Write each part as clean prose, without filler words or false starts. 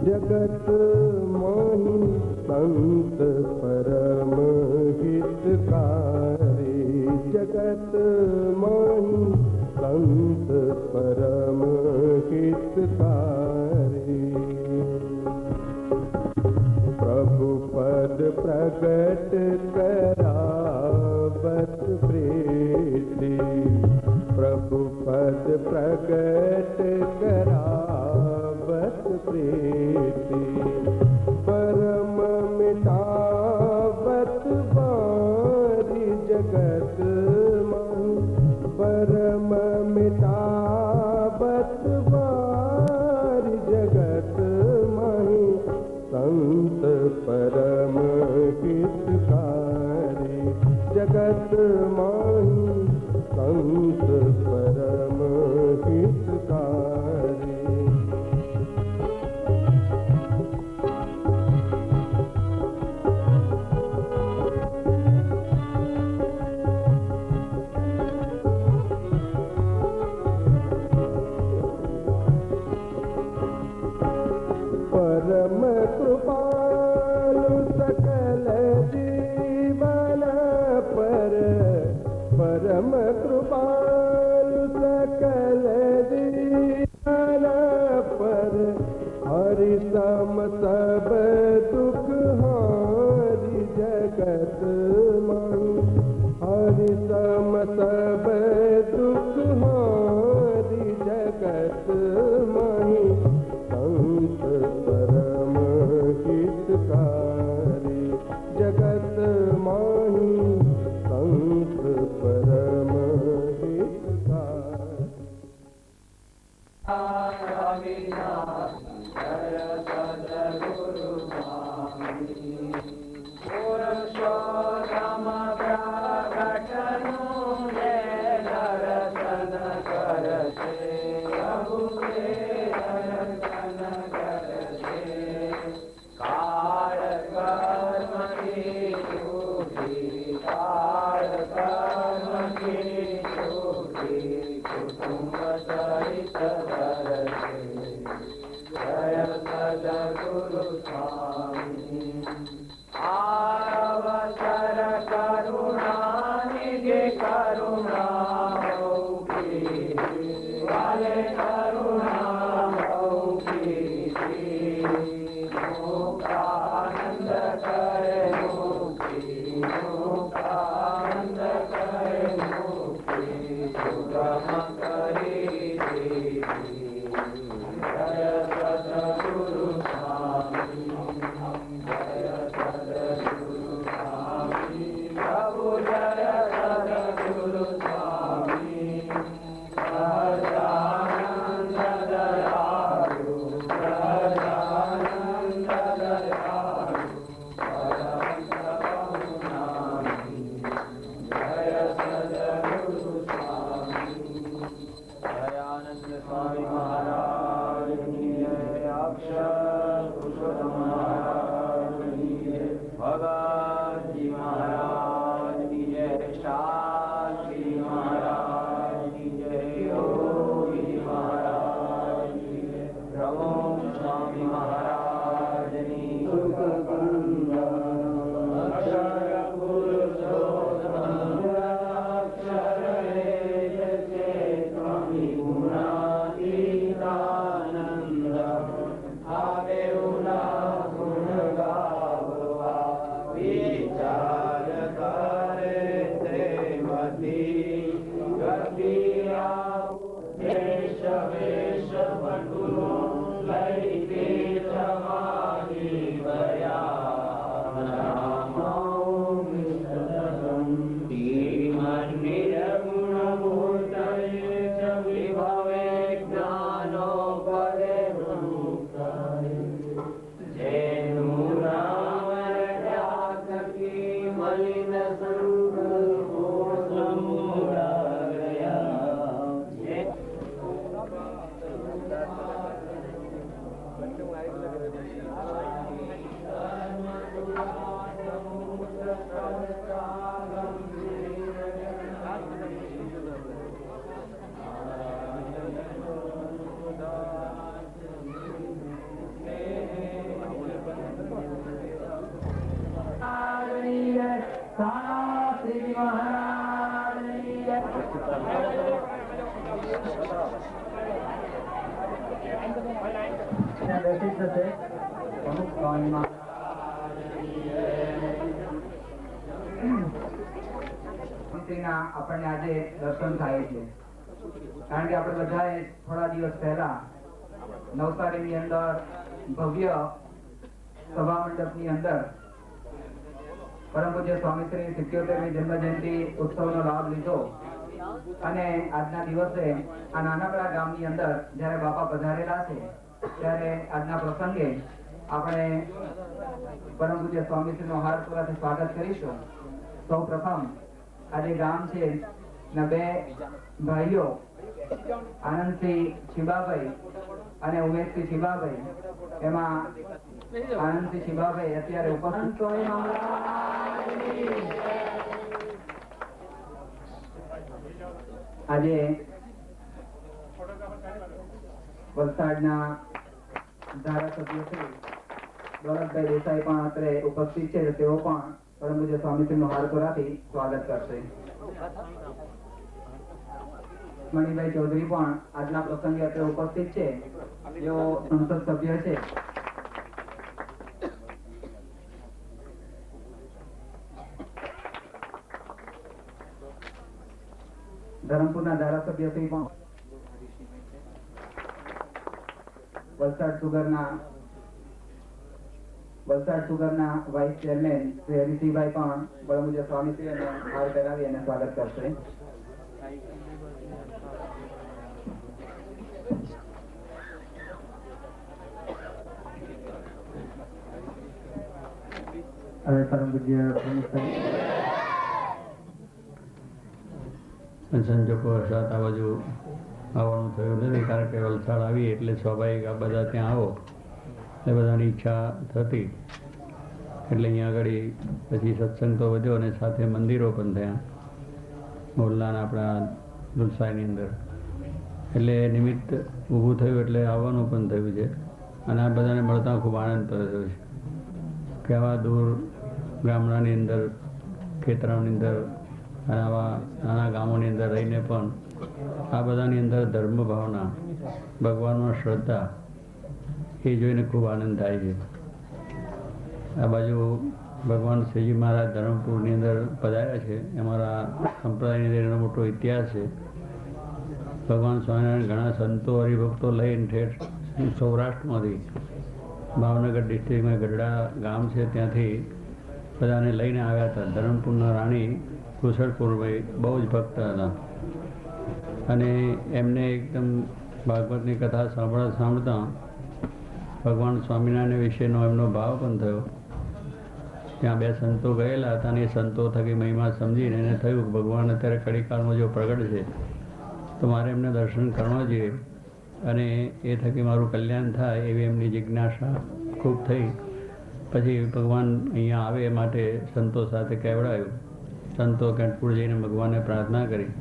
जगत मोहि संत परम हितकारी, जगत मोहि संत परम हितकारी। प्रभु पद प्रगट करावत प्रीति, प्रभु पद प्रगट करावत प्रीति। परम मिटावत बारी जगत मोहि, परम मिटावत बारी जगत मोहि संत परम हितकारी, जगत मोहि संत परम हितकारी। परम कृपालु सकल जीवन पर, परम कृपालु सकल जीवन पर। हरि सम सब दुख हारि जगत मोहि, हरि सम सब दुख हारि जगत मोहि संत परम हितकारी, जगत मोहि संत परम हितकारी। શ્રી મહારાજની જય. બેસી જશે અમુક સ્વામીમાં આપણને આજે દર્શન થાય છે. કારણ કે આપણે બધાએ થોડા દિવસ પહેલા નવસારીની અંદર ભવ્ય સભા મંડપની અંદર પરમ પૂજ્ય સ્વામી શ્રી 77મી જન્મ જયંતિ ઉત્સવનો લાભ લીધો અને આજના દિવસે આ નાનકડા ગામની અંદર જ્યારે બાપા પધારેલા છે ત્યારે આજના પ્રસંગે આપણે પરમ પૂજ્ય સ્વામીશ્રીનો હારપુરાથી સ્વાગત કરીશું. સૌ પ્રથમ આજે ગામ છે ના બે ભાઈઓ આનંદસિંહ શિબાભાઈ અને ઉમેશસિંહ શિબાભાઈ, એમાં આનંદસિંહ શિબાભાઈ અત્યારે ઉપસ્થિત આજે વલસાડના ધારાસભ્ય શ્રી દોલતભાઈ દેસાઈ પણ અત્રે ઉપસ્થિત છે. તેઓ પણ પરમ પૂજ્ય સ્વામીશ્રીનો હારપુરાથી સ્વાગત કરશે. મણિભાઈ ચૌધરી પણ આજના પ્રસંગે અત્રે ઉપસ્થિત છે. તેઓ સંસદ સભ્ય છે. ધરમપુરના ધારાસભ્ય શ્રી પણ વલસાડ સુગરના વાઇસ ચેરમેન શ્રી હરિસિંહભાઈ પણ પરમ પૂજ્ય સ્વામીશ્રીને હાર પહેરાવી અને સ્વાગત કરશે. હવે પરમ પૂજ્ય સંજોગો વરસાદ આ બાજુ આવવાનું થયું નથી, કારણ કે વલસાડ આવી એટલે સ્વાભાવિક આ બધા ત્યાં આવો એટલે બધાની ઈચ્છા થતી એટલે અહીંયા આગળ પછી સત્સંગ તો વધ્યો અને સાથે મંદિરો પણ થયા મોરલાના આપણા દુલસાઈની અંદર. એટલે નિમિત્ત ઊભું થયું એટલે આવવાનું પણ થયું છે અને આ બધાને મળતા ખૂબ આનંદ થયો છે કે આવા દૂર ગામડાની અંદર ખેતરાઓની અંદર અને આવા નાના ગામોની અંદર રહીને પણ આ બધાની અંદર ધર્મ ભાવના, ભગવાનમાં શ્રદ્ધા એ જોઈને ખૂબ આનંદ થાય છે. આ બાજુ ભગવાન શ્રીજી મહારાજ ધરમપુરની અંદર પધાર્યા છે. અમારા સંપ્રદાયની અંદર એનો મોટો ઇતિહાસ છે. ભગવાન સ્વામિનારાયણ ઘણા સંતો હરિભક્તો લઈને ઠેઠ સૌરાષ્ટ્રમાંથી ભાવનગર ડિસ્ટ્રિક્ટમાં ગઢડા ગામ છે ત્યાંથી બધાને લઈને આવ્યા હતા. ધરમપુરના રાણી કુશળપુરભાઈ બહુ જ ભક્ત હતા અને એમને એકદમ ભાગવતની કથા સાંભળતા ભગવાન સ્વામિનારાયણ વિશેનો એમનો ભાવ પણ થયો. ત્યાં બે સંતો ગયેલા હતા અને એ સંતો થકી મહિમા સમજીને એને થયું કે ભગવાન અત્યારે કળીકાળમાં જો પ્રગટ છે તો મારે એમને દર્શન કરવા જોઈએ અને એ થકી મારું કલ્યાણ થાય એવી એમની જિજ્ઞાસા ખૂબ થઈ. પછી ભગવાન અહીંયા આવે એ માટે સંતો સાથે કહેવડાયું. સંતો કેન્ટપુર જઈને ભગવાનને પ્રાર્થના કરી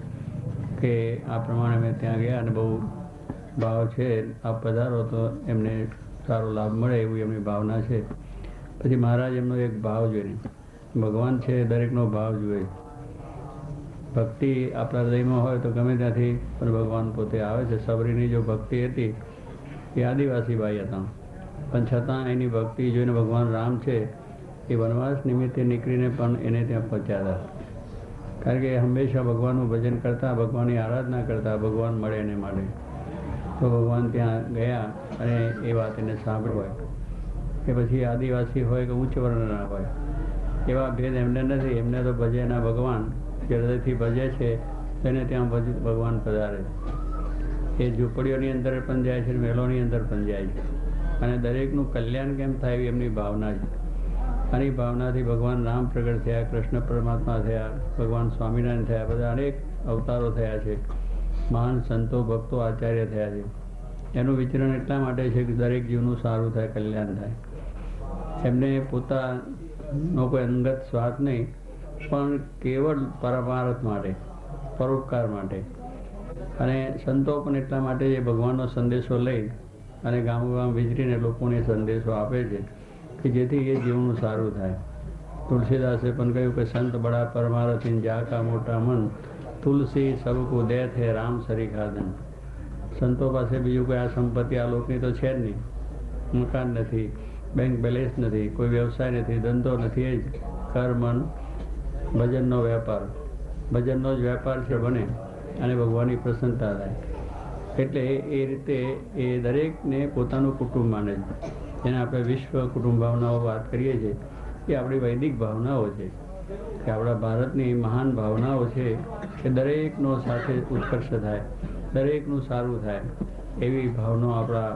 કે આ પ્રમાણે મેં ત્યાં ગયા અને બહુ ભાવ છે, આપ પધારો તો એમને સારો લાભ મળે એવી એમની ભાવના છે. પછી મહારાજ એમનો એક ભાવ જોઈને, ભગવાન છે દરેકનો ભાવ જુએ. ભક્તિ આપણા હૃદયમાં હોય તો ગમે ત્યાંથી પણ ભગવાન પોતે આવે છે. સબરીની જો ભક્તિ હતી એ આદિવાસી ભાઈ હતા પણ છતાં એની ભક્તિ જોઈને ભગવાન રામ છે એ વનવાસ નિમિત્તે નીકળીને પણ એને ત્યાં પહોંચ્યા હતા. કારણ કે હંમેશા ભગવાનનું ભજન કરતા, ભગવાનની આરાધના કરતા, ભગવાન મળે એને માટે. તો ભગવાન ત્યાં ગયા અને એ વાત એને સાંભળી હોય કે પછી આદિવાસી હોય કે ઉચ્ચ વર્ણના હોય એવા ભેદ એમને નથી. એમને તો ભજેના ભગવાન જે હૃદયથી ભજે છે તેને ત્યાં ભગવાન પધારે. એ ઝૂંપડીઓની અંદર પણ જાય છે, મહેલોની અંદર પણ જાય છે અને દરેકનું કલ્યાણ કેમ થાય એવી એમની ભાવના છે. અને એ ભાવનાથી ભગવાન રામ પ્રગટ થયા, કૃષ્ણ પરમાત્મા થયા, ભગવાન સ્વામિનારાયણ થયા, બધા અનેક અવતારો થયા છે, મહાન સંતો ભક્તો આચાર્ય થયા છે. એનું વિચરણ એટલા માટે છે કે દરેક જીવનું સારું થાય, કલ્યાણ થાય. એમને પોતાનો કોઈ અંગત સ્વાર્થ નહીં પણ કેવળ પરમાર્થ માટે, પરોપકાર માટે. અને સંતો પણ એટલા માટે જે ભગવાનનો સંદેશો લઈ અને ગામ ગામ વિચરીને લોકોને સંદેશો આપે છે કે જેથી એ જીવનું સારું થાય. તુલસીદાસે પણ કહ્યું કે સંત બડા પરમારથી જાકા મોટા મન, તુલસી સબકુ દે થે રામ સરીખાદન. સંતો પાસે બીજું કોઈ આ સંપત્તિ આ લોકની તો છે જ નહીં. મકાન નથી, બેંક બેલેન્સ નથી, કોઈ વ્યવસાય નથી, ધંધો નથી, એ જ કર મન ભજનનો વેપાર. ભજનનો જ વેપાર છે બને અને ભગવાનની પ્રસન્નતા થાય. એટલે એ રીતે એ દરેકને પોતાનું કુટુંબ માને છે. જેને આપણે વિશ્વ કુટુંબ ભાવનાઓ વાત કરીએ છીએ એ આપણી વૈદિક ભાવનાઓ છે, કે આપણા ભારતની મહાન ભાવનાઓ છે કે દરેકનો સાથે ઉત્કર્ષ થાય, દરેકનું સારું થાય, એવી ભાવનાઓ આપણા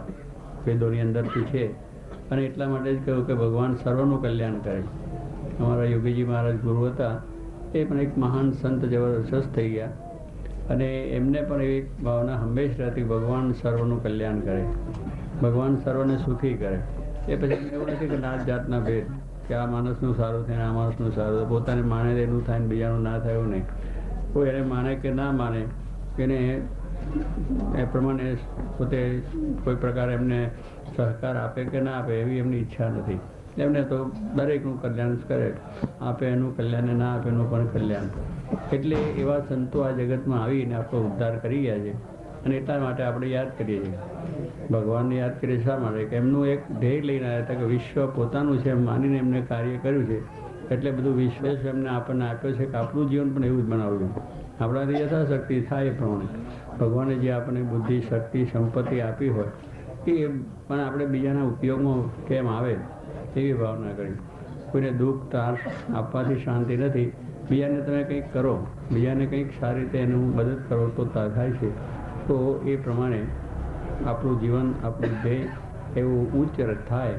વેદોની અંદરથી છે. અને એટલા માટે જ કહ્યું કે ભગવાન સર્વનું કલ્યાણ કરે. અમારા યોગીજી મહારાજ ગુરુ હતા, એ પણ એક મહાન સંત જબરદસ્ત થઈ ગયા અને એમને પણ એવી ભાવના હંમેશ રહેતી ભગવાન સર્વનું કલ્યાણ કરે, ભગવાન સર્વને સુખી કરે. એ પછી એવું નથી કે નાત જાતના ભેદ, કે આ માણસનું સારું થાય ને આ માણસનું સારું થાય, પોતાને માને એનું થાય ને બીજાનું ના થાય એવું નહીં. કોઈ એને માને કે ના માને, એને એ પ્રમાણે પોતે કોઈ પ્રકાર એમને સહકાર આપે કે ના આપે એવી એમની ઈચ્છા નથી. એમને તો દરેકનું કલ્યાણ કરે, આપે એનું કલ્યાણ ને ના આપે એનું પણ કલ્યાણ. એટલે એવા સંતો આ જગતમાં આવીને આપણો ઉદ્ધાર કરી ગયા છે અને એટલા માટે આપણે યાદ કરીએ છીએ. ભગવાનને યાદ કરીએ શા માટે? કે એમનું એક ધ્યેય લઈને આવ્યા હતા કે વિશ્વ પોતાનું છે એમ માનીને એમને કાર્ય કર્યું છે. એટલે બધું વિશ્વેશ એમને આપણને આપ્યો છે કે આપણું જીવન પણ એવું જ બનાવવું. આપણાથી યથાશક્તિ થાય એ પ્રમાણે ભગવાને જે આપણને બુદ્ધિ, શક્તિ, સંપત્તિ આપી હોય એ પણ આપણે બીજાના ઉપયોગમાં કેમ આવે એવી ભાવના કરી. કોઈને દુઃખ ત્રાસ આપવાથી શાંતિ નથી. બીજાને તમે કંઈક કરો, બીજાને કંઈક સારી રીતે એનું મદદ કરો તો થાય છે. તો એ પ્રમાણે આપણું જીવન, આપણું ધ્યેય એવું ઉચ્ચ થાય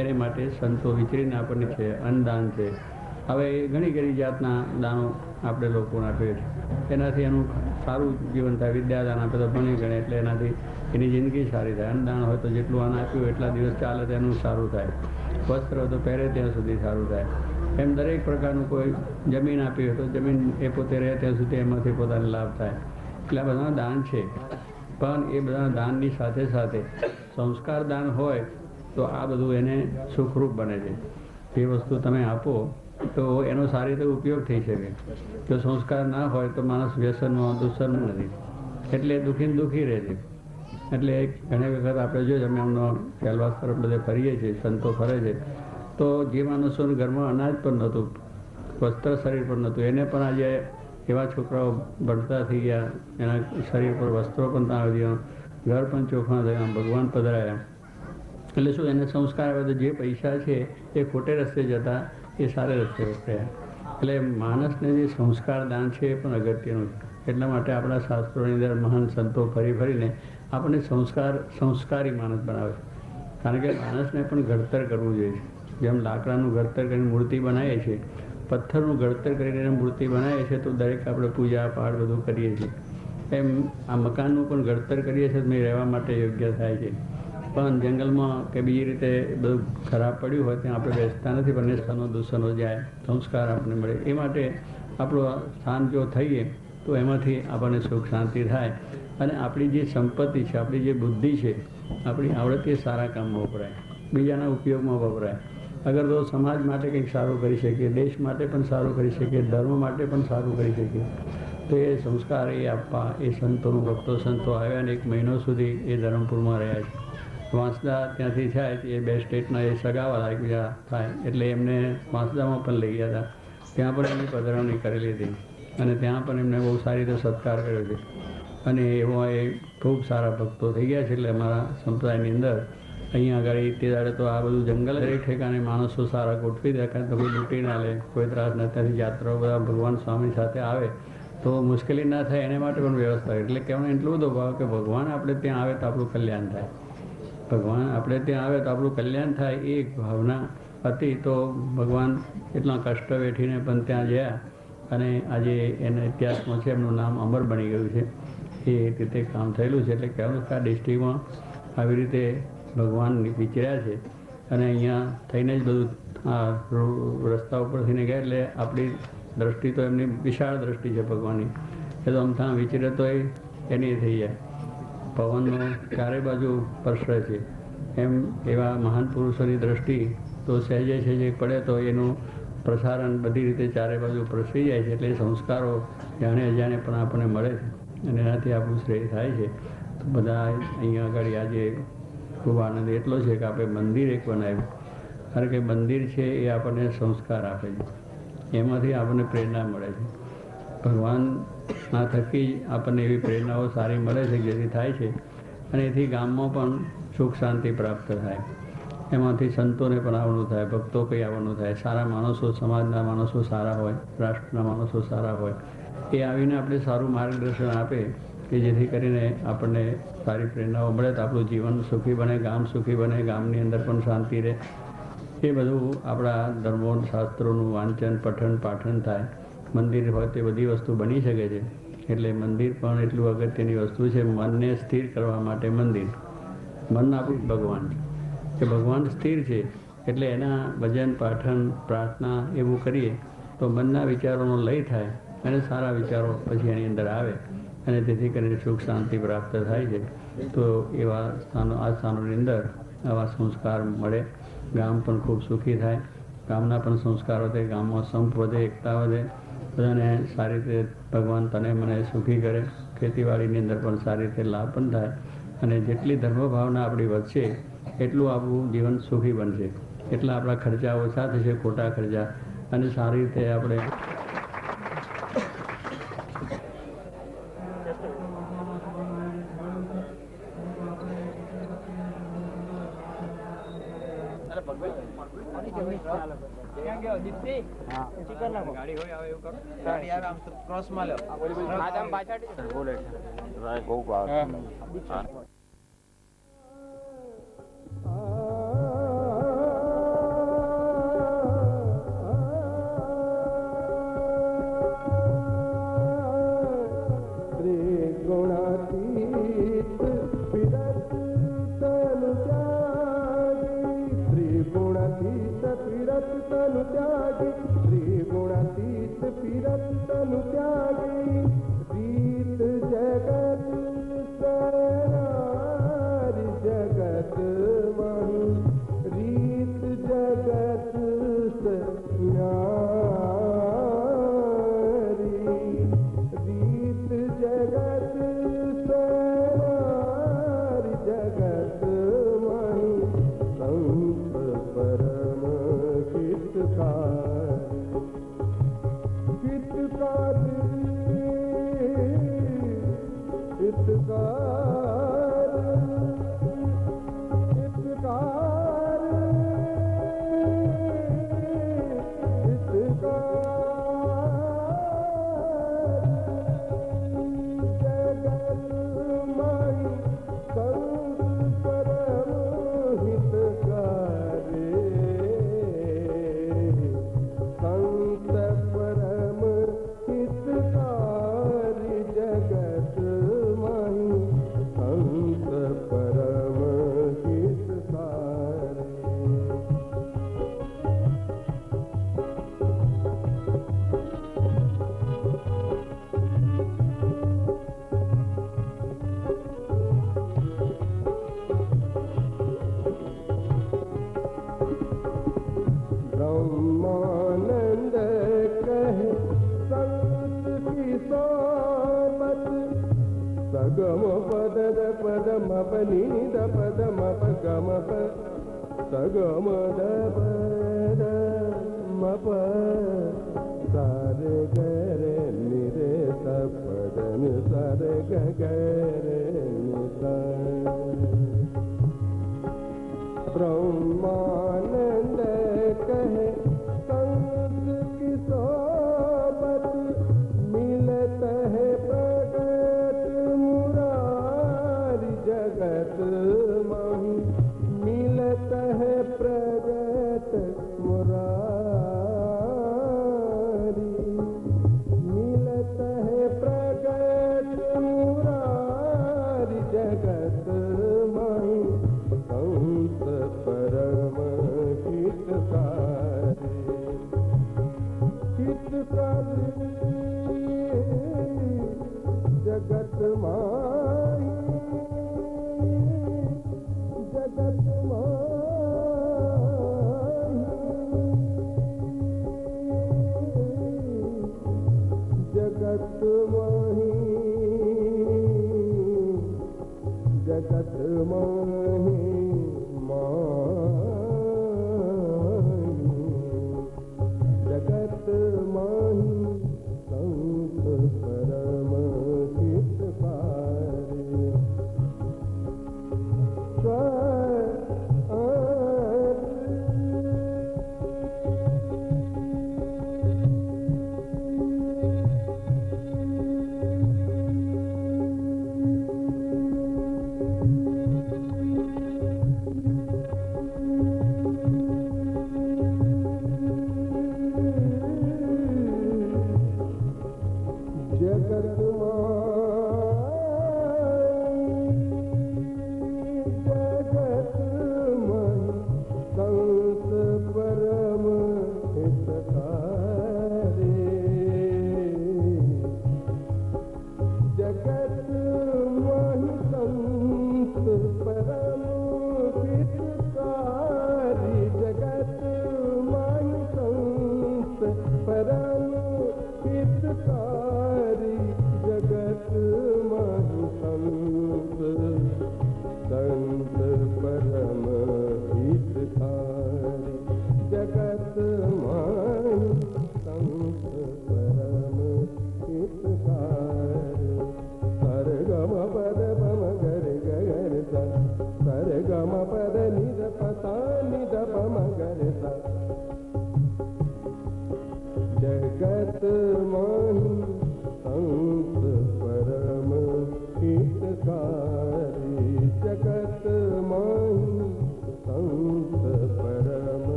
એને માટે સંતો વિચરીને આપણને છે અન્નદાન છે. હવે ઘણી ઘણી જાતના દાનો આપણે લોકોને આપીએ છીએ, એનાથી એનું સારું જીવન થાય. વિદ્યાદાન આપે તો ભણી ગણે એટલે એનાથી એની જિંદગી સારી થાય. અન્નદાન હોય તો જેટલું અન્ન આપ્યું એટલા દિવસ ચાલે તો એનું સારું થાય. વસ્ત્ર હોય તો પહેરે ત્યાં સુધી સારું થાય. એમ દરેક પ્રકારનું કોઈ જમીન આપી હોય તો જમીન એ પોતે રહે ત્યાં સુધી એમાંથી પોતાને લાભ થાય. એટલે આ બધા દાન છે. પણ એ બધા દાનની સાથે સાથે સંસ્કાર દાન હોય તો આ બધું એને સુખરૂપ બને છે. જે વસ્તુ તમે આપો તો એનો સારી રીતે ઉપયોગ થઈ શકે. જો સંસ્કાર ના હોય તો માણસ વ્યસનમાં, દુષ્કર્મ નથી, એટલે દુઃખી રહે છે. એટલે ઘણી વખત આપણે જોઈએ અમે એમનો કેલવાસ તરફ બધે ફરીએ છીએ, સંતો ફરે છે, તો જે માણસોને ઘરમાં અનાજ પણ નહોતું, વસ્ત્ર શરીર પણ નહોતું, એને પણ આજે એવા છોકરાઓ ભણતા થઈ ગયા, એના શરીર પર વસ્ત્રો પણ આવી ગયા, ઘર પણ ચોખ્ખા થયા, ભગવાન પધરાયા. એટલે શું એને સંસ્કાર આવે તો જે પૈસા છે એ ખોટે રસ્તે જતા એ સારા રસ્તે વપરાયા. એટલે માણસને જે સંસ્કાર દાન છે એ પણ અગત્યનું છે. એટલા માટે આપણા શાસ્ત્રોની અંદર મહાન સંતો ફરીને આપણને સંસ્કારી માણસ બનાવે છે. કારણ કે માણસને પણ ઘડતર કરવું જોઈએ. જેમ લાકડાનું ઘડતર કરીને મૂર્તિ બનાવીએ છીએ, પથ્થરનું ઘડતર કરીને એને મૂર્તિ બનાવીએ છીએ તો દરેક આપણે પૂજા પાઠ બધું કરીએ છીએ. એમ આ મકાનનું પણ ઘડતર કરીએ છીએ તો રહેવા માટે યોગ્ય થાય છે. પણ જંગલમાં કે બીજી રીતે બધું ખરાબ પડ્યું હોય ત્યાં આપણે બેસતા નથી, પણ સ્થાનો દૂષણો જાય, સંસ્કાર આપણને મળે. એ માટે આપણું સ્થાન જો થઈએ તો એમાંથી આપણને સુખ શાંતિ થાય અને આપણી જે સંપત્તિ છે, આપણી જે બુદ્ધિ છે, આપણી આવડત એ સારા કામમાં વપરાય, બીજાના ઉપયોગમાં વપરાય. અગર તો સમાજ માટે કંઈક સારું કરી શકીએ, દેશ માટે પણ સારું કરી શકીએ, ધર્મ માટે પણ સારું કરી શકીએ, તો એ સંસ્કાર એ આપવા એ સંતોનું, ભક્તો સંતો આવ્યા અને 1 મહિનો સુધી એ ધરમપુરમાં રહ્યા છે. વાંસદા ત્યાંથી થાય એ 2 સ્ટેટના એ સગાવાલા એકબીજા થાય એટલે એમને વાંસદામાં પણ લઈ ગયા હતા. ત્યાં પણ એમની પધરામણી કરેલી હતી અને ત્યાં પણ એમને બહુ સારી રીતે સત્કાર કર્યો છે. અને એવા એ ખૂબ સારા ભક્તો થઈ ગયા છે. એટલે અમારા સંપ્રદાયની અંદર અહીંયા આગળ તે દાડે તો આ બધું જંગલ દરેક ઠેકાણે માણસો સારા ગોઠવી દે, કારણ તો કોઈ લૂંટી ના લે, કોઈ ત્રાસ ન થાય. યાત્રાઓ બધા ભગવાન સ્વામી સાથે આવે તો મુશ્કેલી ના થાય એને માટે પણ વ્યવસ્થા. એટલે કહેવાનો એટલો બધો ભાવ કે ભગવાન આપણે ત્યાં આવે તો આપણું કલ્યાણ થાય, ભગવાન આપણે ત્યાં આવે તો આપણું કલ્યાણ થાય, એ એક ભાવના હતી. તો ભગવાન એટલા કષ્ટ વેઠીને પણ ત્યાં ગયા અને આજે એના ઇતિહાસમાં છે, એમનું નામ અમર બની ગયું છે. એ રીતે કામ થયેલું છે. એટલે કહેવાનું કે આ ડિસ્ટ્રિક્ટમાં આવી રીતે ભગવાન વિચર્યા છે અને અહીંયા થઈને જ બધું આ રસ્તા ઉપર થઈને ગયા. એટલે આપણી દ્રષ્ટિ તો એમની વિશાળ દ્રષ્ટિ છે ભગવાનની. એ તો અમથા વિચરે તો એની થઈ જાય. પવનનો ચારે બાજુ પરસરે છે એમ એવા મહાન પુરુષોની દ્રષ્ટિ તો સહેજે પડે તો એનું પ્રસારણ બધી રીતે ચારે બાજુ પ્રસરી જાય છે. એટલે સંસ્કારો જાણે અજાણે પણ આપણને મળે છે અને એનાથી આપણું શ્રેય થાય છે. તો બધા અહીંયા આગળ આજે ખૂબ આનંદ એટલો છે કે આપણે મંદિર એક બનાવ્યું. કારણ કે મંદિર છે એ આપણને સંસ્કાર આપે છે, એમાંથી આપણને પ્રેરણા મળે છે. ભગવાનના થકી જ આપણને એવી પ્રેરણાઓ સારી મળે છે જેથી થાય છે અને એથી ગામમાં પણ સુખ શાંતિ પ્રાપ્ત થાય. એમાંથી સંતોને પણ આવવાનું થાય, ભક્તો કંઈ આવવાનું થાય, સારા માણસો, સમાજના માણસો સારા હોય, રાષ્ટ્રના માણસો સારા હોય, એ આવીને આપણે સારું માર્ગદર્શન આપે કે જેથી કરીને આપણને સારી પ્રેરણાઓ મળે તો આપણું જીવન સુખી બને, ગામ સુખી બને, ગામની અંદર પણ શાંતિ રહે. એ બધું આપણા ધર્મો શાસ્ત્રોનું વાંચન પઠન પાઠન થાય. મંદિર હોય તે બધી વસ્તુ બની શકે છે. એટલે મંદિર પણ એટલું અગત્યની વસ્તુ છે. મનને સ્થિર કરવા માટે મંદિર. મન આપણું ભગવાન છે, કે ભગવાન સ્થિર છે એટલે એના ભજન પાઠન પ્રાર્થના એવું કરીએ તો મનના વિચારોનો લય થાય અને સારા વિચારો પછી એની અંદર આવે અને તેથી કરીને સુખ શાંતિ પ્રાપ્ત થાય છે. તો એવા સ્થાનો, આ સ્થાનોની અંદર આવા સંસ્કાર મળે, ગામ પણ ખૂબ સુખી થાય, ગામના પણ સંસ્કારો થાય, ગામમાં સંપ વધે, એકતા વધે, બધાને સારી રીતે ભગવાન તને મને સુખી કરે, ખેતીવાડીની અંદર પણ સારી રીતે લાભ પણ થાય અને જેટલી ધર્મભાવના આપણી વધશે એટલું આપણું જીવન સુખી બનશે. એટલા આપણા ખર્ચા ઓછા થશે, ખોટા ખર્ચા, અને સારી રીતે આપણે त्रिगुणातीत फिरत तनु त्यागी, रीत जगत सनारी जगत माही, रीत जगत सनारी, रीत जगत सनारी जगत माही, संत परम हितकारी, हितकारी, हितकारी, हितकारी, जगत माई संत परम हितकारी, संत परम हितकारी, जगत माई संत परम हितकारी. ब्रह्मानंद कहे संत की सोबत, सगम पद पदम पनीद पदम पगम सगम पद मप सारे गरे निरे सपदन सारे गरे निसा. ब्रह्मानंद कहे संत की सोबत, मिलत है प्रगट मुरारी जगत माही, मिलत है प्रगट मुरारी, मिलत है प्रगट मुरारी जगत माही संत परम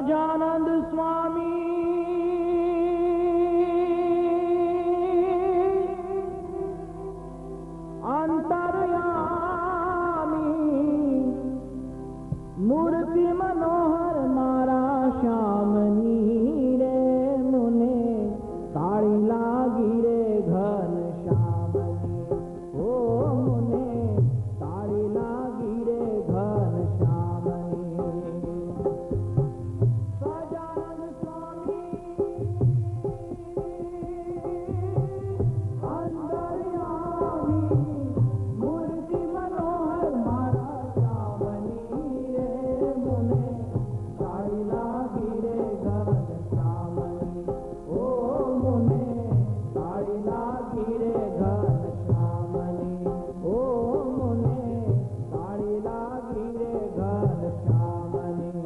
સજાનંદ સ્વામી અંતર્યામી મૂર્તિ મનોહર મારા શ્યામની રે મુને તાળી લાગી રે ઘન શ્યામની ઓ મુને તાળી લાગી રે ઘન શ્યામની સજાનંદ સ્વામી અંતર્યામી મૂર્તિ મનોહર મારા શ્યામની રે મુને તાળી લાગી રે ઘન શ્યામની ઓ મુને તાળી લાગી રે ઘન શ્યામની ઓ મુને તાળી લાગી રે ઘન શ્યામની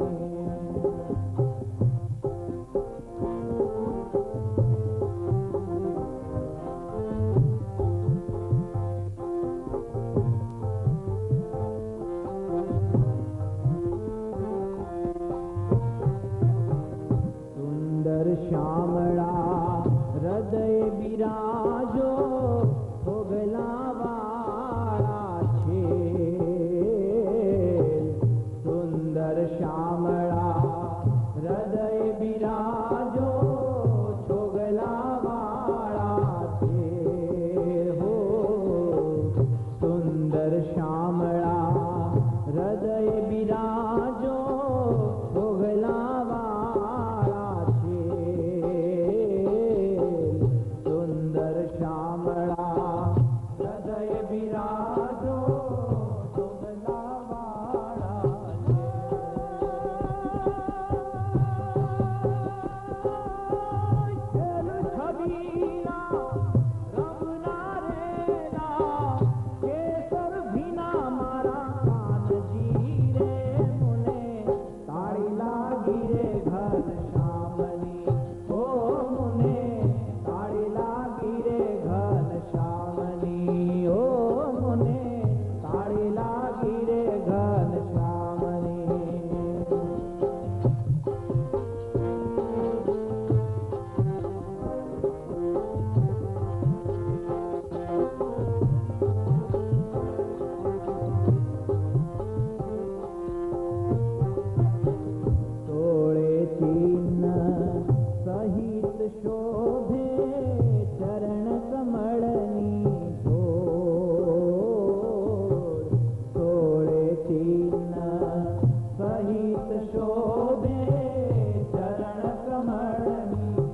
સુંદર શ્યામળા હૃદય બિરાજો ભોગલા વાળા છે સુંદર શ્યામળા હૃદય બિરાજો છોગલા વાળા છે હો સુંદર શ્યામળા હૃદય બિરાજો છોગલા વાળા છે સુંદર શ્યામળા હૃદય બિરાજો છોગલા વાળા છે છબીના રમના રેના કેસર ભીના મારા કાનજી રે મુને તાળી લાગી રે ઘન શ્યામની ઓ મુને તાળી લાગી રે ઘન શ્યામની ઓ મુને તાળી લાગી રે ઘન શ્યામની તોળે ચિહ્ન સહિત શોભે ચરણ કમળની જોડ તોળે ચિહ્ન સહિત શોભે ચરણ કમળની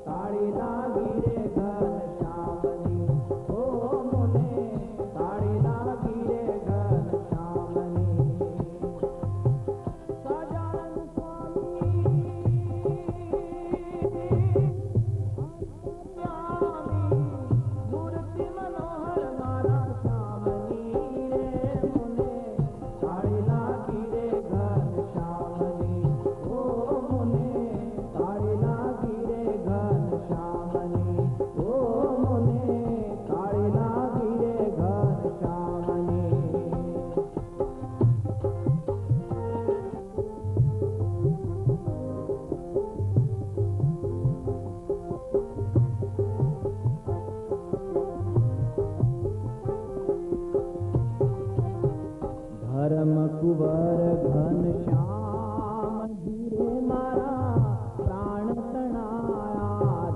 તાળી લાગી રે ઘન શ્યામની ઓ મુને તાળી લાગી રે ઘન શ્યામની સજાનંદ સ્વામી અંતર્યામી મૂર્તિ મનોહર મારા શ્યામની રે મુને તાળી લાગી રે ઘન શ્યામની ઓ મુને તાળી લાગી રે ઘન શ્યામની ઓ મુને તાળી લાગી રે ઘન શ્યામની ધર્મ કુંવર ઘન શ્યામ ધીરે મારા પ્રાણ તણાયા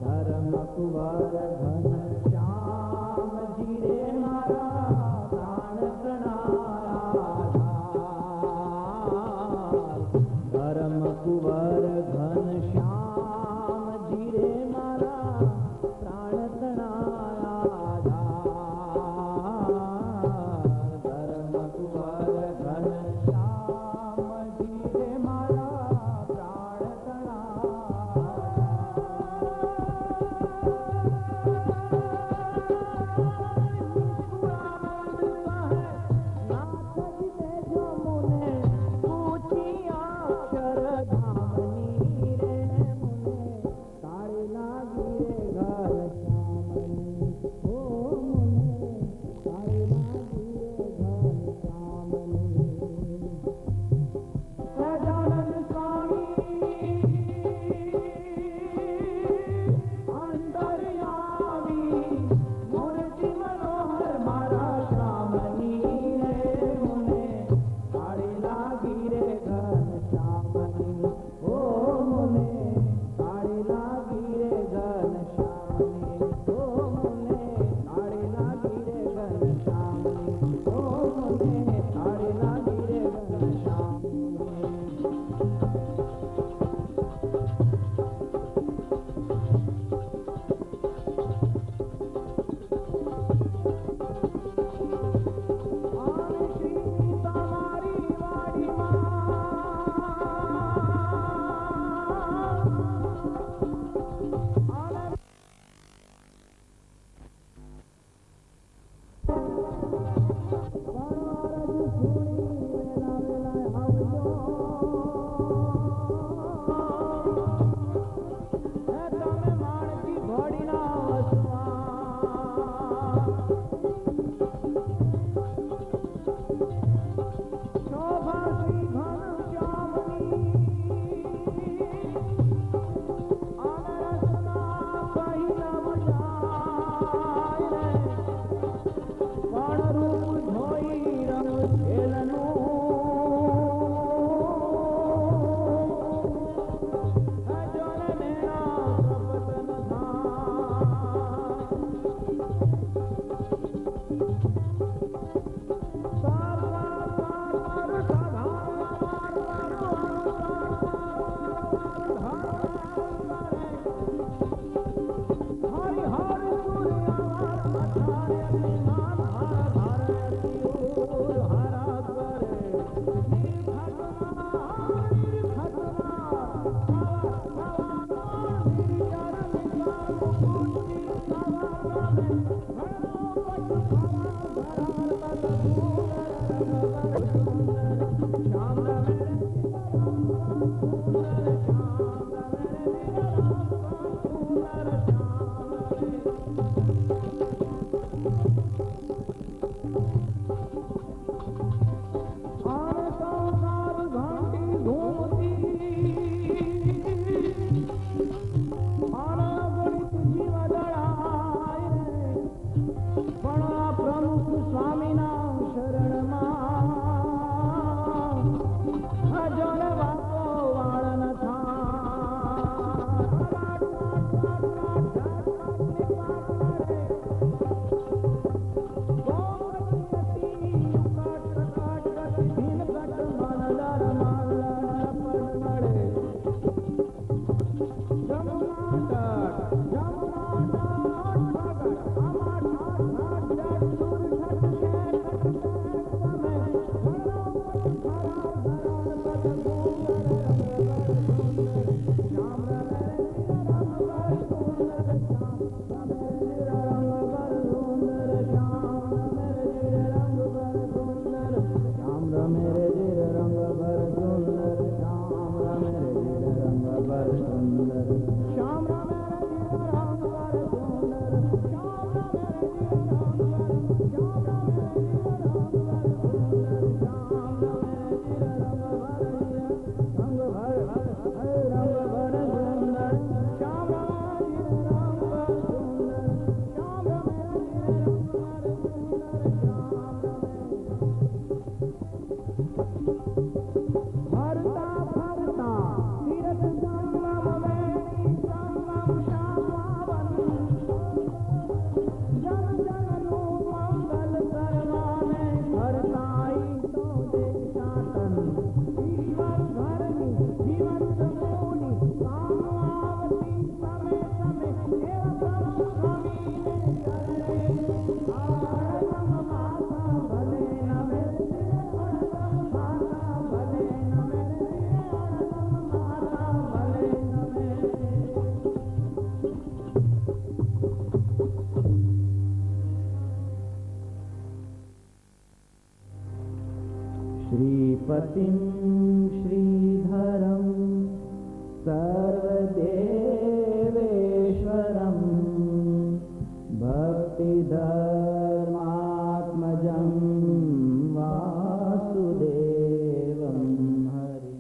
ધર્મ કુંવર ઘન શ્યામ ધીરે મારા પ્રાણ તણાયા ધર્મ કુંવર ઘન શ્યામ ધીરે મારા પ્રાણ તણાયા ધર્મ કુંવર श्रीपतिं श्रीधरं सर्वदेवेश्वरं भक्तिधर्मात्मजं वासुदेवं हरि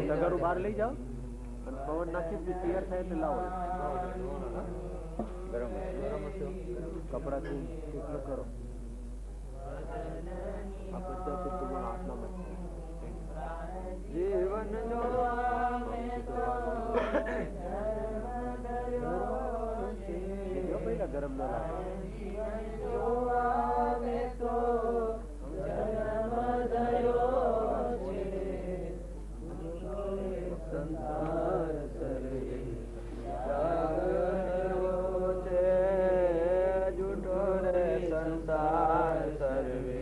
તગારું બહાર લઈ જાઓ અને પવન નાખી તૈયાર થાય એટલે લાવો. ગરમ કપડાથી કેટલો કરો જીવન ગરમ ના લાગે સંસાર સર્વે જૂઠો રે સંસાર સર્વે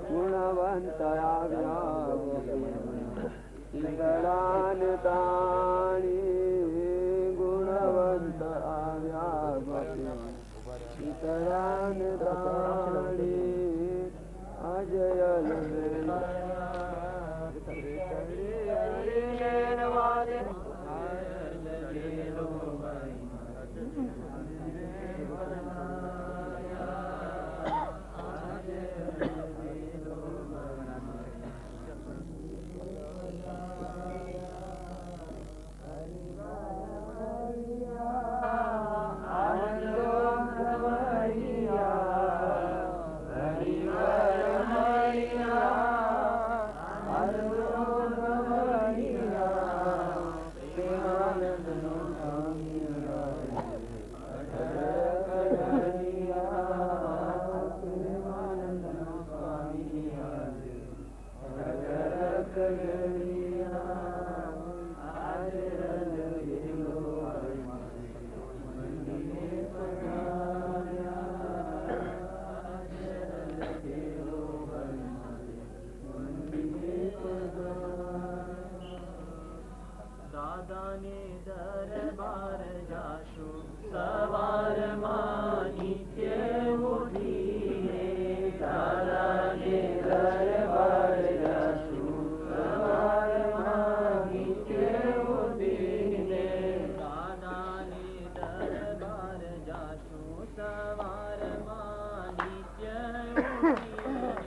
ગુણવંત આવ્યા ઇન્દ્રાન તાણી ગુણવંત આવ્યા ઇન્દ્રાન તાણી અજય દાદાને દરબાર જાશું સવારમાં નિત્ય ઉઠીને દાદાને દરબાર જાશું સવારમાં નિત્ય ઉઠીને દાદાને દરબાર જાશું સવારમાં નિત્ય ઉઠીને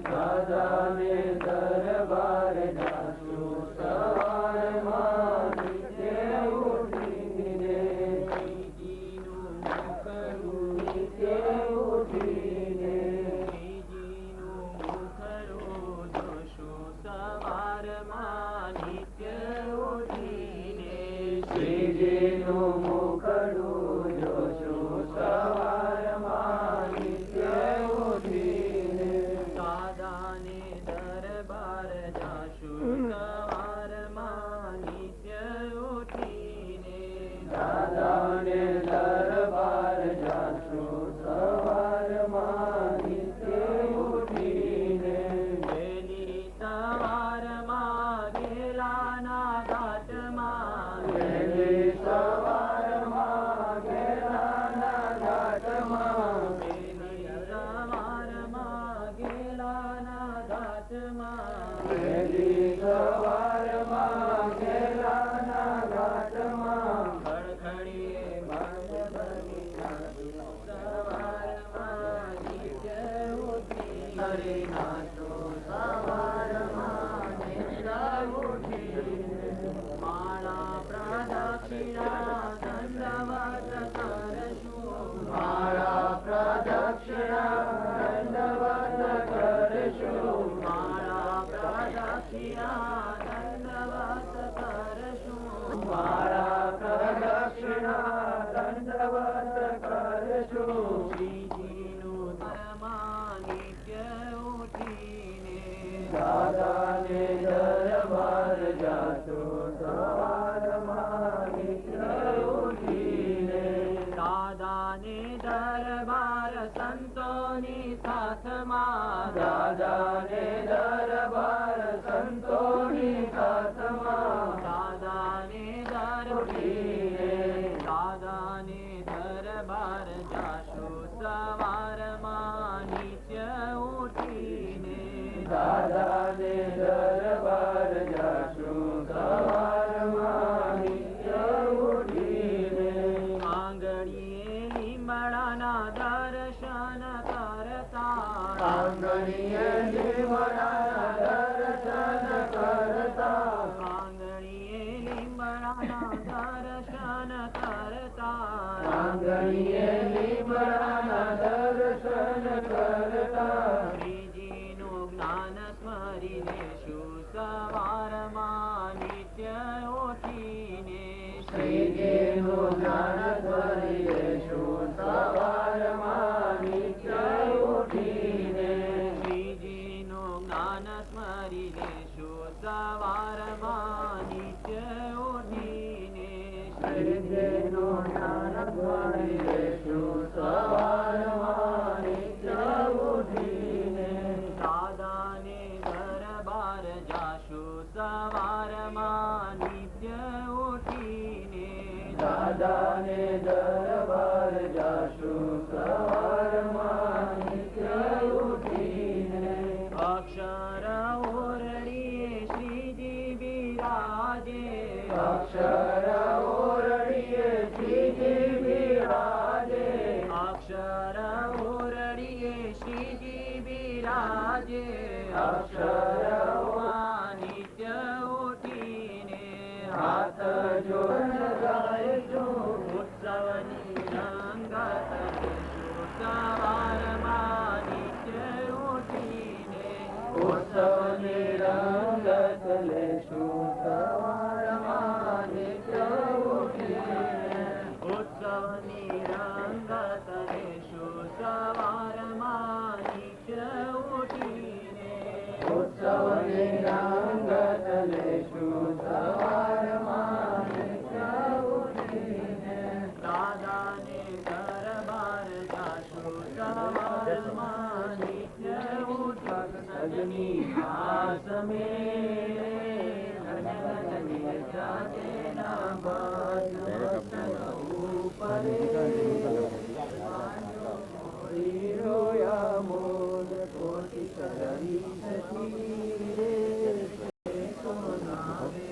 દાદાને દરબાર જાશું સવારમાં નિત્ય ઉઠીને શ્રીજીનું મુખડું નિત્ય ઉઠીને શ્રીજીનું મુખડું જોશું સવારમાં નિત્ય ઉઠીને શ્રીજીનું મુખડું જોશું સવારમાં નિત્ય ઉઠીને દાદાને દરબાર જાશું સવારમાં નિત્ય ઉઠીને દાદાને દરબાર જાશું સવારમાં નિત્ય ઉઠીને વહેલી સવારમાં ગેલાના ઘાટમાં વહેલી સવારમાં ગેલાના ઘાટમાં વહેલી સવારમાં ગેલાના ઘાટમાં વહેલી સવારમાં ગેલાના ઘાટમાં ખડખડીએ બાળબની સવારમાં નિત્ય ઉઠી હરિનાથો સવારમાં નિત્ય ઉઠીને માળા પ્રદક્ષિણા દંડવત કરશું માળા પ્રદક્ષિણા દંડવત કરશું માળા પ્રદક્ષિણા દંડવત કરશું માળા પ્રદક્ષિણા દંડવત કરશું શ્રીજીનું ધર્મા નિત્ય ઉઠીને દાદાને દરબાર જાશું સવારમાં નિત્ય ઉઠીને દાદાને દરબાર સંતોની સાથમાં દાદાને દરબાર સંતોની સાથમાં દાદાને દાદાને દરબાર જાશું સવારમાં નિત્ય ઉઠીને દાદાને દરબાર જાશું સવારમાં નિત્ય ઉઠીને આંગળીએ લીમડાના દર્શન કરતા આંગળીએ લીમડાના દર્શન કરતા આંગળીએ લીમડાના દર્શન કરતા આંગળીએ લીમડાના દર્શન કરતા શ્રીજીનું જ્ઞાન સ્મરી લેશું સવારમાં લેશું સવારમાં નિત્ય ઉઠીને શ્રીજીનું જ્ઞાન સ્મરી લેશું સવારમાં નિત્ય ઉઠીને શ્રીજીનું જ્ઞાન સ્મરી લેશું સવારમાં નિત્ય ઉઠીને દાદાને દરબાર જાશું સવારમાં નિત્ય ઉઠીને દાદાને દરબાર જાશું સવારમાં નિત્ય ઉઠીને અક્ષર ઓરડીએ શ્રીજી બિરાજે અક્ષર ઓરડીએ શ્રીજી બિરાજે અક્ષર ઓરડીએ શ્રીજી બિરાજે અક્ષરમાં નિત્ય ઉઠીને હાથ જોડ ગાયશું ઉત્સવની રંગત લેશું સવારમાં નિત્ય ઉઠીને ઉત્સવની રંગત લેશું સવારમાં નિત્ય ઉઠીને ઉત્સવની રંગત લેશું સવારમાં નિત્ય ઉઠીને ઉત્સવની રંગત લેશું સવારમાં નિત્ય ઉઠીને દાદાને દરબાર જાશું સવારમાં નિત્ય ઉઠીને અગ્નિ આસ મેં જાતે ના બાદ ઉપરે રોયા મોદ કોટી કરી સતી રે સોનાવે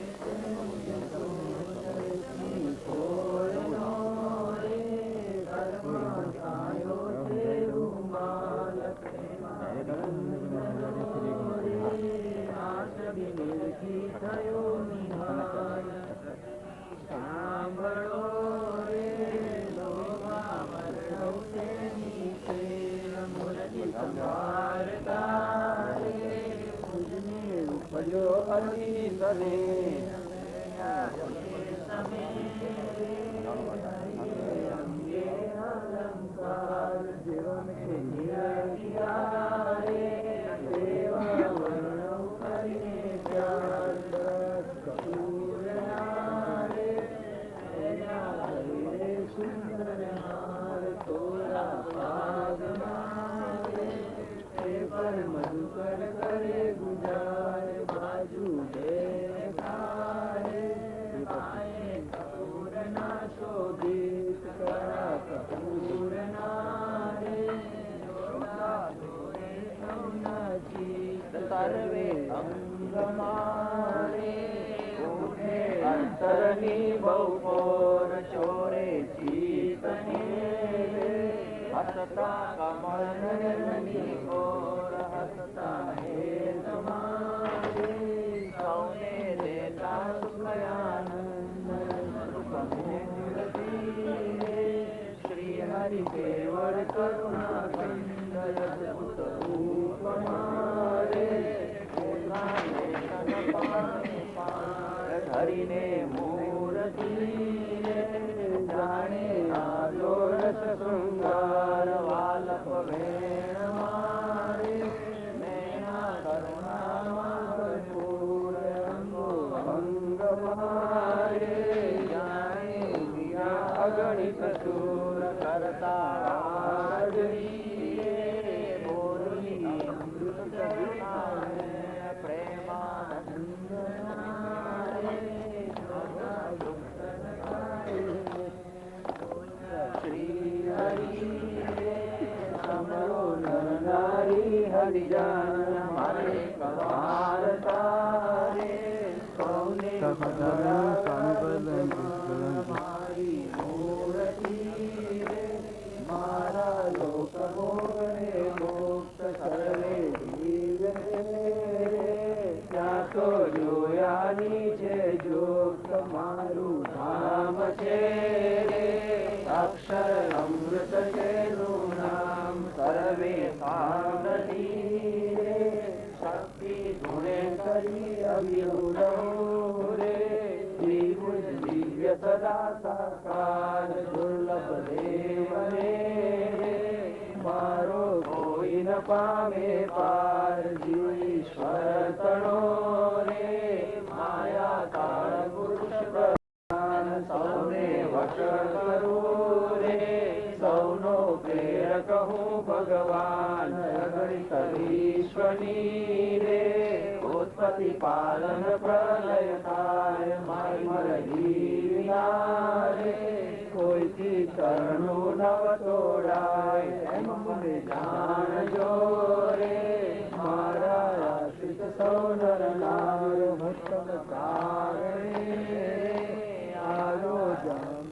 સાંભળો રે ભજો અતિ સને અંગે અલંકાર જીવન કે નિરારે દેવા વર્ણવ કરીને પ્યાર કપૂર નારે સુંદર હાર તોરા પાગ મારે પર મધુકર કરે ગુજાર બાજુ દેખારે આએ કપૂર ના શોભિત કરા કપૂર નારે સર્વે અંગ મારે ઉઠે અંતરની બહુપોર ચોરે ચીતને હસતા કમળ નયનની ઓર હસતા હે તમારે સૌને દેતા સુખયાનંદ શ્રી હરિ કેવળ કરુણા કંદ અદભુત રૂપ મારે હરિને મૂર્તિ જાણે આજો રસ શૃંગાર વાલપ વેણ મારે મેના કરુણામાં ભરપૂર અંગો અંગ મારે જાણે અગણિત સુર કરતા બોલી પ્રેમાનંદ શ્રી હરિ સમરો નર નારી હરિજન મારે કવાર તારે સૌને મારી મૂર્તિ રે મારા લોક ભોગને મોક્ષ સર્વે જીવ ત્યાં તો જોયાની છે જોગ મારું ધામ છે રે અક્ષર અમૃત તેનું નામ સર્વે સાંગતી રે શક્તિ ગુણે કરી અભિરુદો રે દિવ્ય સદા સાકાર દુર્લભ દેવ પામે પાર જીવીશ્વર તણો રે માયા કાળ પુરુષ પ્રધાન સૌને વશ કરું રે સૌનો પ્રેરક હું ભગવાન અગણિત ઈશ્વરની રે ઉત્પત્તિ પાલન પ્રલય થાય મારી મરજી વિના રે કોઈથી તરણું નવ તોડાય એમ મને જાણજો રે મારા આશ્રિત સૌ નર નાર ભક્ત કારણે આરો જામ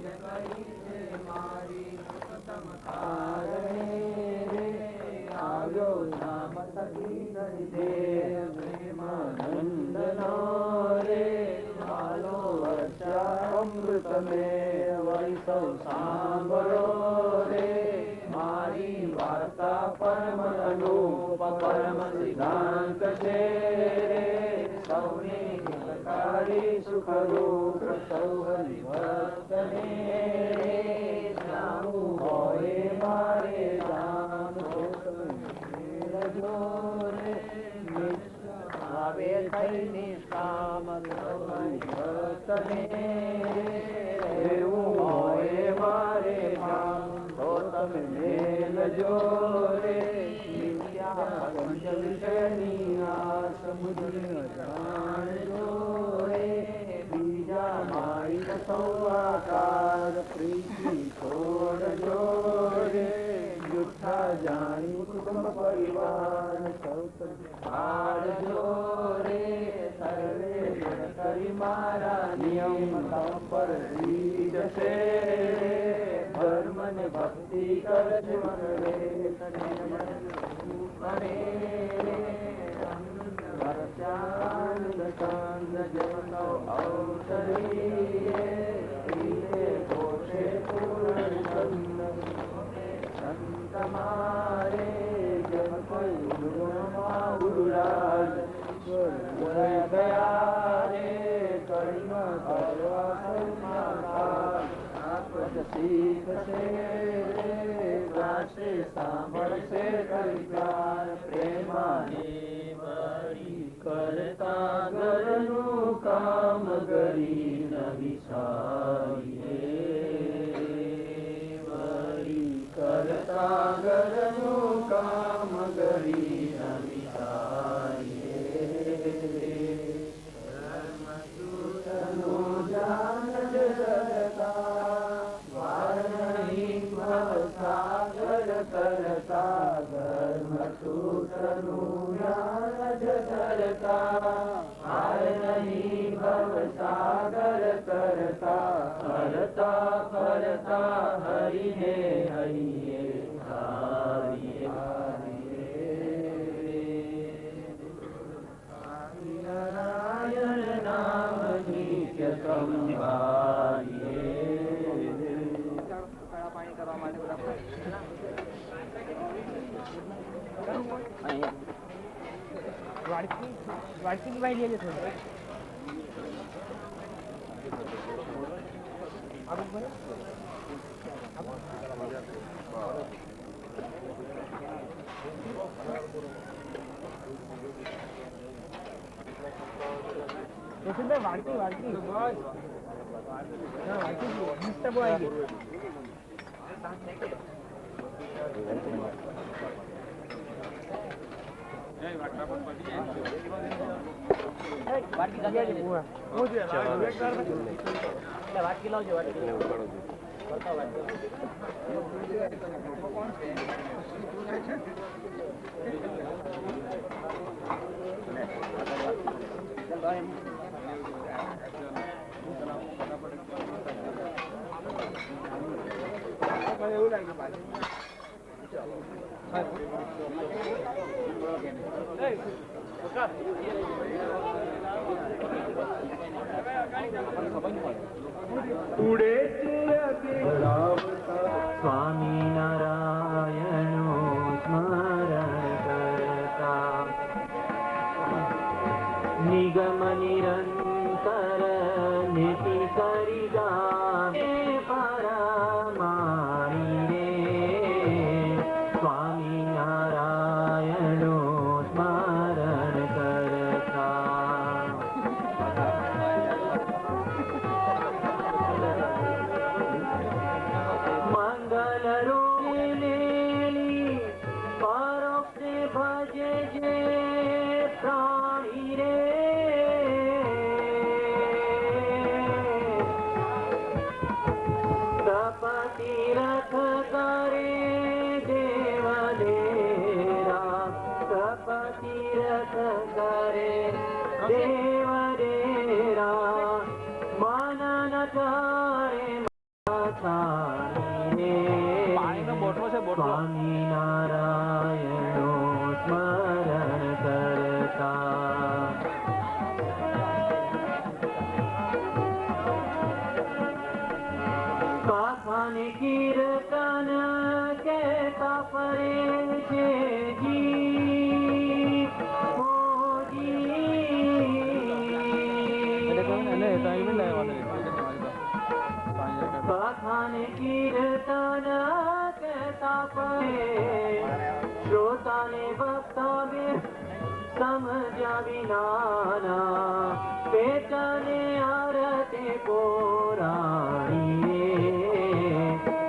મારી ભક્તમ કારણે રે આવ્યો નામ સખી દેવ પ્રેમાનંદનો રે માલો વર્ષા અમૃત મેં વળી સૌ સાંભળો રે મારી વાર્તા પરમ અનુપ પરમ સિદ્ધાંત છે રે સૌને હિતકારી સુખરૂપ સૌ હરિભક્તને રે જાવું હોય મારે જામ રે આવે થઈ નિષ્કામ ભક્તને એવું હોય મારે કામ તો તમે મેલજો રે મિથ્યા પંચ વિષયની આસ બુદ્ધિ જાણજો રે બીજા મારી સૌકાર પ્રીતિ છોડજો રે જુઠ્ઠા જાણી કુટુંબ પરિવાર સૌ પાડજો રે સર્વે કરી મારા નિયમ પર જશે ધર્મ ને ભક્તિ કરજે મન રે મને વર્ષાનંદ કંદ જમનો ઔષધી ઘોષે પૂર્ણ તમારે જમ કોઈ ગુણમાં ઉડાડ ગયા રે કડીમાં કરવા શીખશે રે ગાશે સાંભળશે કવિકાર પ્રેમાની મરી કરતા ઘરનું કામ કરી નવી સારી કરતા ઘરનું કામ કરી નવી ધર્મસૂત્રનું જાન જરતા વાર નહીં ભવસાગર કરતા ધર્મસૂત્રનું જાન જરતા વાર નહીં ભવસાગર કરતા ફરતા ફરતા હરિને હરિએ નારાયણ નામ નિત્ય સંભાળીએ પાણી કરવા માટે વાડકી ભાઈ લેજે થોડું વાડકી વાડકી ડિસ્ટર્બ આવી ગઈ વાટકી લાવજો વાટકી એવું લાગે પાછું ઉડે સ્વામી નારાયણો સ્મરણ કરતા નિગમ નિરંતર નીતિ કરી ગાવે પરામાણી રે સ્વામી નારાયણ સ્વામિનારાયણો સ્મરણ કરતા કાથાને કીર્તન કેતા ફરે છે જી ઓ કથાને કીર્તન કહેતા પડે શ્રોતાને વક્તવ્ય સમજ્યા વિનાના પેટને આરતે પોરાણીએ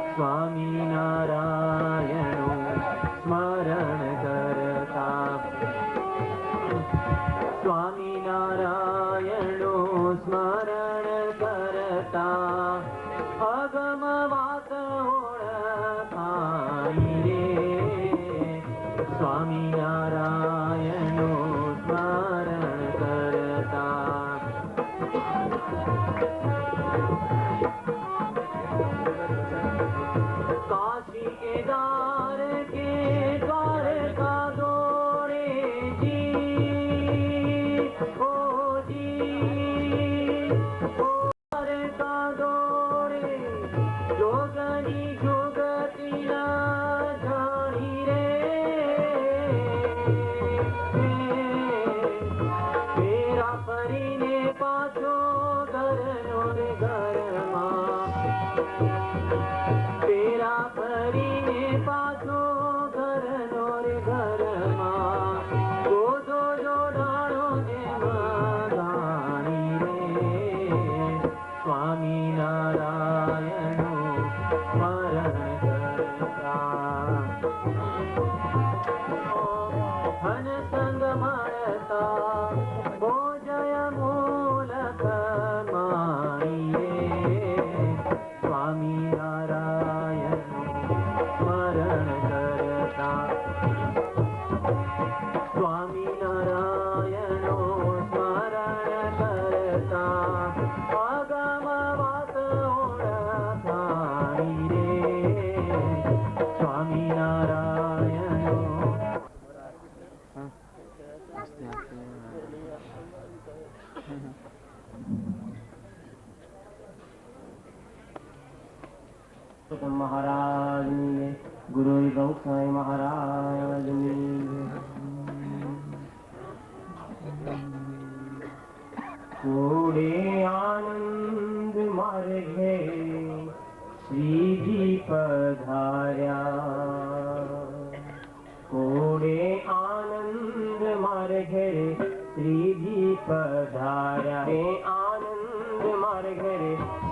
સ્વામિનારાયણનું સ્મરણ કરતા સ્વામિનારાયણનું સ્મરણ કરતા અગમ વાત ઓળખાઈ રે સ્વામિનારાયણનું સ્મરણ કરતા કાશી કેદાર કે દ્વારકા દોડે જી ઓ જી ઓ દ્વારકા દોડે જોગની જોગતીના જાણી રે ફેરા ફરીને પાછો ઘરનો રે ઘરમાં ફેરા ફરીને પાછો ઘરનો રે ઘરમાં ગોધો જોડાણો જેમાં ગાણી રે સ્વામિનારાયણનું સ્મરણ કરતા હન સંગ મળતા ભોજય મૂલક માણી રે સ્વામિનારાયણનું સ્મરણ કરતા સ્વામિનારાયણનું સ્મરણ કરતા અગમ વાત ઓળખાણી રે સ્વામિનારાયણનું મહારાજની ગુરુ ગૌસાઈ મહારાજની કોડે આનંદ માર્ગે શ્રીજી પધાર્યા કોડે આનંદ માર્ગે શ્રીજી પધાર્યા આનંદ માર્ગે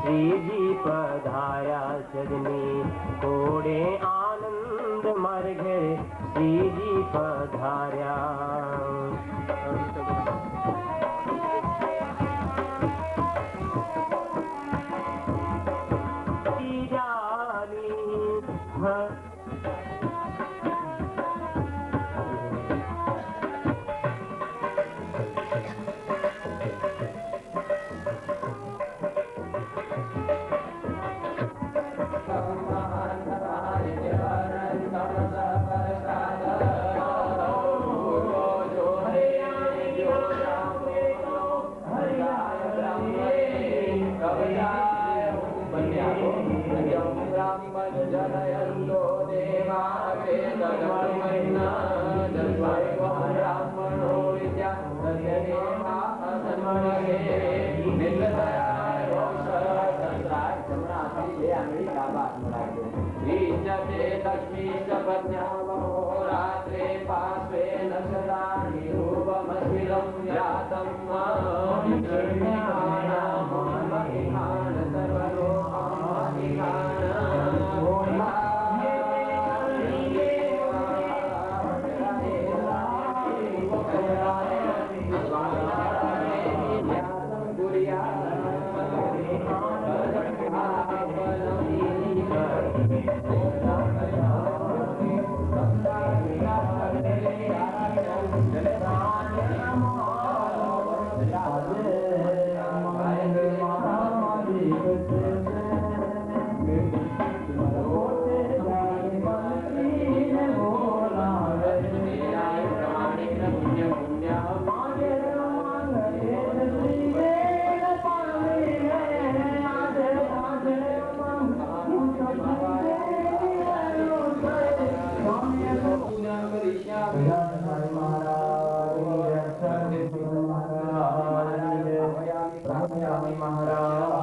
શ્રીજી પધાર્યા સદની કોડે આનંદ માર્ગે શ્રીજી પધાર્યા રાત્રે પાર્શ્વે નક્ષરાણી રૂપમસ્મિલમ યાતમ સ્વામી મહારાજ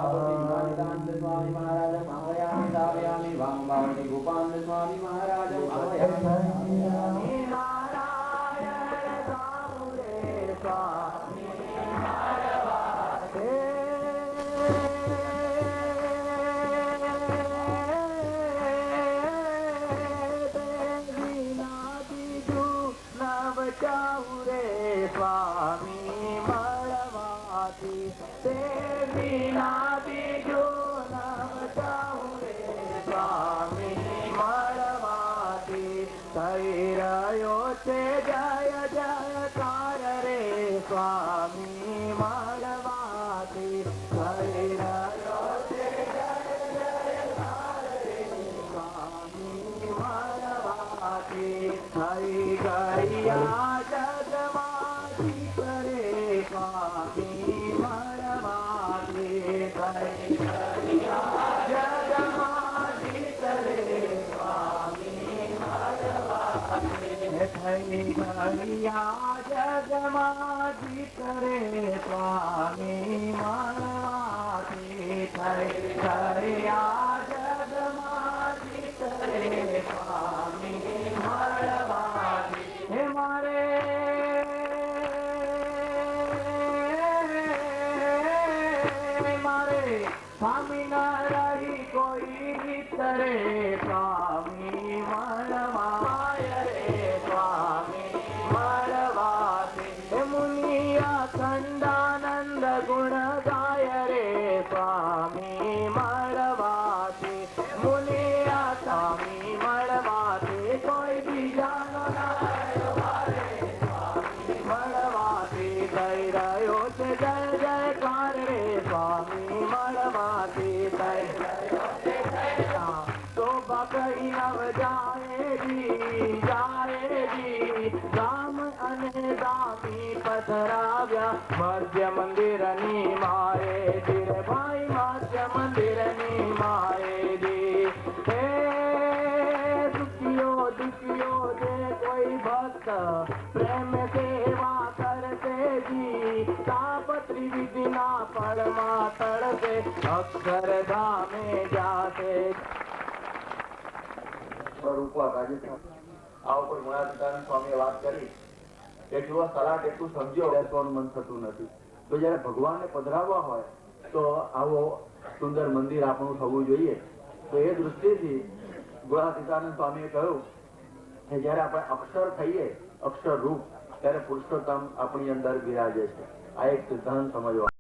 સ્વામી મહારાજ આહ્વયામિ દાવયામિ વામભાવતી ગોપાલ સ્વામી મહારાજ આહ્વયામિ નારાયણ સામુરે સ્વામી સ્વામી મળવાથી તે વિના બીજું ન બચાવું રે સ્વામી મળવાથી થઈ રહ્યો છે જય જયકાર રે સ્વામી મળવાથી થઈ રહ્યો છે જય જયકાર રે સ્વામી મળવાથી થઈ ગયા જગમાજી કરે સ્વામી મળવાથી થઈ ગયા જગમાજી કરે સ્વામી મળવાથી થઈ ગયા જગમાજી કરે સ્વામી મળવાથી થઈ ગયા જગમાજી કરે સ્વામી મળવાથી હે મારે સ્વામી ના રહી કોઈ રીત રે સ્વામી મળવાય રે સ્વામી મળવાથી મુનિયા ખંડાનંદ ગુણ ગાય રે સ્વામી મળવાથી મુનિયા સ્વામી મળવાથી કોઈ બીજાનો મળવાથી થઈ રહ્યો છે જય જયકાર રે સ્વામી મળવાથી થઈ રહ્યો છે તો બકઈ નવ જાયજી રામ અને દામી પધરાવ્યા મધ્ય મંદિરની માયેજી રે ભાઈ મધ્ય મંદિરની માયેજી હે દુખિયો દુખિયો જે કોઈ ભક્ત પ્રેમ સેવા કરતે જી તાપત્રી વિધિના પળમાં તળસે અક્ષરધામે જાતે રૂપા રાજસ્થાન આ ઉપર ગુણાતીતાનંદ સ્વામીએ વાત કરી કે જો સલાહ એટલું સમજ્યો બેસવાનું મન થતું નથી તો જયારે ભગવાનને પધરાવવા હોય તો આવો સુંદર મંદિર આપણું થવું જોઈએ તો એ દૃષ્ટિથી ગુણાતીતાનંદ સ્વામીએ કહ્યું કે જયારે આપણે અક્ષર થઈએ અક્ષર રૂપ ત્યારે પુરુષોત્તમ આપણી અંદર બિરાજે છે આ એક સિદ્ધાંત સમજવા